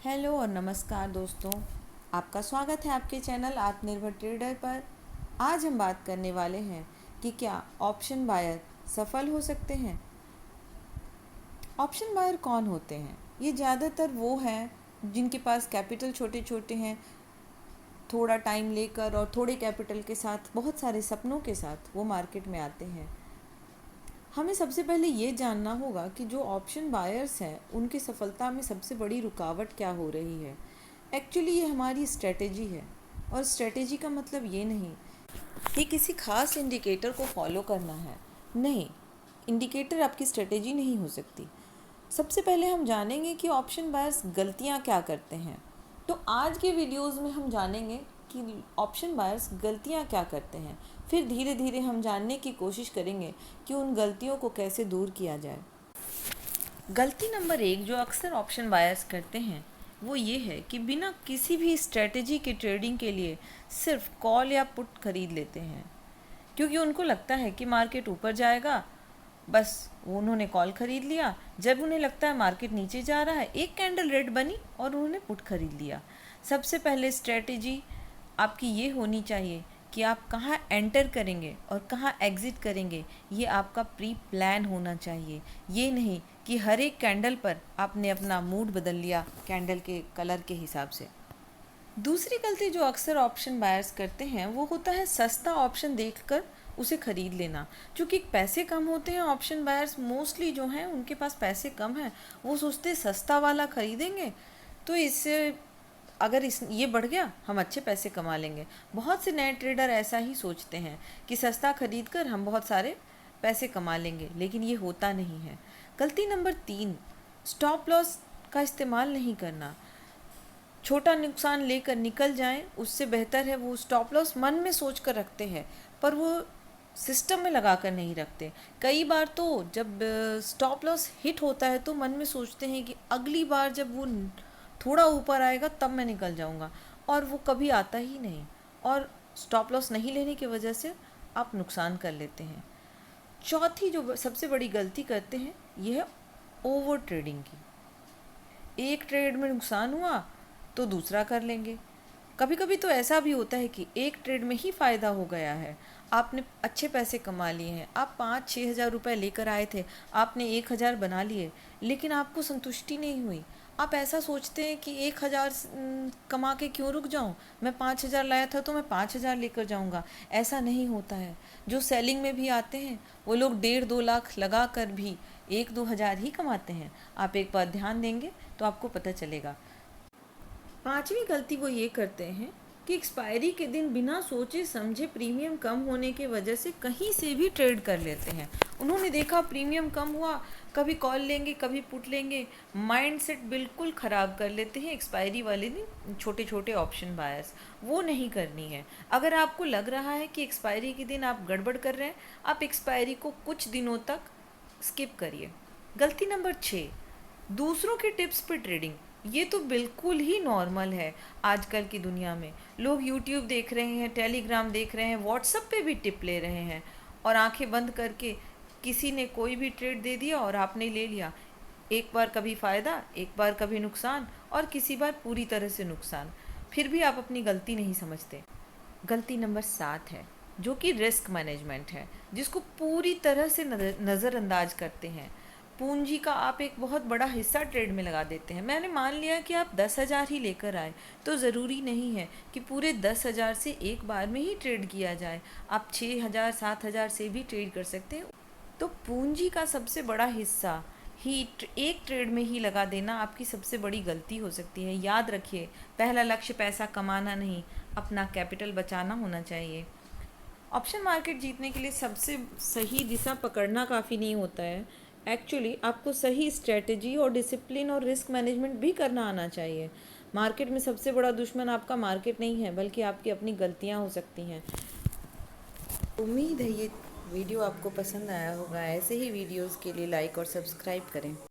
Hello और नमस्कार दोस्तों। आपका स्वागत है आपके चैनल आत्मनिर्भर ट्रेडर पर। आज हम बात करने वाले हैं कि क्या ऑप्शन बायर सफल हो सकते हैं। ऑप्शन बायर कौन होते हैं? ये ज़्यादातर वो हैं जिनके पास कैपिटल छोटे छोटे हैं, थोड़ा टाइम लेकर और थोड़े कैपिटल के साथ, बहुत सारे सपनों के साथ वो मार्केट में आते हैं। हमें सबसे पहले ये जानना होगा कि जो ऑप्शन बायर्स हैं उनकी सफलता में सबसे बड़ी रुकावट क्या हो रही है। एक्चुअली ये हमारी स्ट्रेटेजी है, और स्ट्रेटेजी का मतलब ये नहीं कि किसी खास इंडिकेटर को फॉलो करना है। नहीं, इंडिकेटर आपकी स्ट्रेटेजी नहीं हो सकती। सबसे पहले हम जानेंगे कि ऑप्शन बायर्स गलतियाँ क्या करते हैं। तो आज के वीडियोस में हम जानेंगे कि ऑप्शन बायर्स गलतियाँ क्या करते हैं। फिर धीरे धीरे हम जानने की कोशिश करेंगे कि उन गलतियों को कैसे दूर किया जाए। गलती नंबर 1 जो अक्सर ऑप्शन बायर्स करते हैं वो ये है कि बिना किसी भी स्ट्रेटजी के ट्रेडिंग के लिए सिर्फ कॉल या पुट खरीद लेते हैं, क्योंकि उनको लगता है कि मार्केट ऊपर जाएगा, बस वो उन्होंने कॉल खरीद लिया। जब उन्हें लगता है मार्केट नीचे जा रहा है, एक कैंडल रेड बनी और उन्होंने पुट खरीद लिया। सबसे पहले स्ट्रेटजी आपकी ये होनी चाहिए कि आप कहाँ एंटर करेंगे और कहाँ एग्ज़िट करेंगे, ये आपका प्री प्लान होना चाहिए। ये नहीं कि हर एक कैंडल पर आपने अपना मूड बदल लिया कैंडल के कलर के हिसाब से। दूसरी गलती जो अक्सर ऑप्शन बायर्स करते हैं वो होता है सस्ता ऑप्शन देखकर उसे ख़रीद लेना। क्योंकि पैसे कम होते हैं, ऑप्शन बायर्स मोस्टली जो हैं उनके पास पैसे कम हैं, वो सोचते सस्ता वाला ख़रीदेंगे तो इससे अगर इस ये बढ़ गया हम अच्छे पैसे कमा लेंगे। बहुत से नए ट्रेडर ऐसा ही सोचते हैं कि सस्ता खरीद कर हम बहुत सारे पैसे कमा लेंगे, लेकिन ये होता नहीं है। गलती नंबर 3, स्टॉप लॉस का इस्तेमाल नहीं करना। छोटा नुकसान लेकर निकल जाएं, उससे बेहतर है वो स्टॉप लॉस मन में सोच कर रखते हैं पर वो सिस्टम में लगा कर नहीं रखते। कई बार तो जब स्टॉप लॉस हिट होता है तो मन में सोचते हैं कि अगली बार जब वो थोड़ा ऊपर आएगा तब मैं निकल जाऊंगा, और वो कभी आता ही नहीं, और स्टॉप लॉस नहीं लेने की वजह से आप नुकसान कर लेते हैं। चौथी जो सबसे बड़ी गलती करते हैं यह है ओवर ट्रेडिंग की। एक ट्रेड में नुकसान हुआ तो दूसरा कर लेंगे। कभी कभी तो ऐसा भी होता है कि एक ट्रेड में ही फ़ायदा हो गया है, आपने अच्छे पैसे कमा लिए हैं, आप 5-6 हज़ार रुपये लेकर आए थे, आपने 1 हज़ार बना लिए, लेकिन आपको संतुष्टि नहीं हुई। आप ऐसा सोचते हैं कि 1 हज़ार कमा के क्यों रुक जाऊं, मैं 5 हज़ार लाया था तो मैं 5 हज़ार लेकर जाऊंगा। ऐसा नहीं होता है। जो सेलिंग में भी आते हैं वो लोग 1.5-2 लाख लगा कर भी 1-2 हज़ार ही कमाते हैं। आप एक बार ध्यान देंगे तो आपको पता चलेगा। पांचवी गलती वो ये करते हैं कि एक्सपायरी के दिन बिना सोचे समझे प्रीमियम कम होने की वजह से कहीं से भी ट्रेड कर लेते हैं। उन्होंने देखा प्रीमियम कम हुआ, कभी कॉल लेंगे कभी पुट लेंगे, माइंडसेट बिल्कुल ख़राब कर लेते हैं एक्सपायरी वाले दिन। छोटे छोटे ऑप्शन बायर्स वो नहीं करनी है। अगर आपको लग रहा है कि एक्सपायरी के दिन आप गड़बड़ कर रहे हैं, आप एक्सपायरी को कुछ दिनों तक स्किप करिए। गलती नंबर 6, दूसरों के टिप्स पर ट्रेडिंग। ये तो बिल्कुल ही नॉर्मल है। आजकल की दुनिया में लोग यूट्यूब देख रहे हैं, टेलीग्राम देख रहे हैं, व्हाट्सएप पे भी टिप ले रहे हैं, और आंखें बंद करके किसी ने कोई भी ट्रेड दे दिया और आपने ले लिया। एक बार कभी फ़ायदा, एक बार कभी नुकसान, और किसी बार पूरी तरह से नुकसान। फिर भी आप अपनी गलती नहीं समझते। गलती नंबर 7 है जो कि रिस्क मैनेजमेंट है, जिसको पूरी तरह से नज़रअंदाज करते हैं। पूंजी का आप एक बहुत बड़ा हिस्सा ट्रेड में लगा देते हैं। मैंने मान लिया कि आप 10 हज़ार ही लेकर आए, तो ज़रूरी नहीं है कि पूरे 10 हज़ार से एक बार में ही ट्रेड किया जाए। आप 6 हज़ार 7 हज़ार से भी ट्रेड कर सकते हैं। तो पूंजी का सबसे बड़ा हिस्सा ही एक ट्रेड में ही लगा देना आपकी सबसे बड़ी गलती हो सकती है। याद रखिए, पहला लक्ष्य पैसा कमाना नहीं, अपना कैपिटल बचाना होना चाहिए। ऑप्शन मार्केट जीतने के लिए सबसे सही दिशा पकड़ना काफ़ी नहीं होता है। एक्चुअली आपको सही स्ट्रेटजी और डिसिप्लिन और रिस्क मैनेजमेंट भी करना आना चाहिए। मार्केट में सबसे बड़ा दुश्मन आपका मार्केट नहीं है, बल्कि आपकी अपनी गलतियां हो सकती हैं। उम्मीद है ये वीडियो आपको पसंद आया होगा। ऐसे ही वीडियोस के लिए लाइक और सब्सक्राइब करें।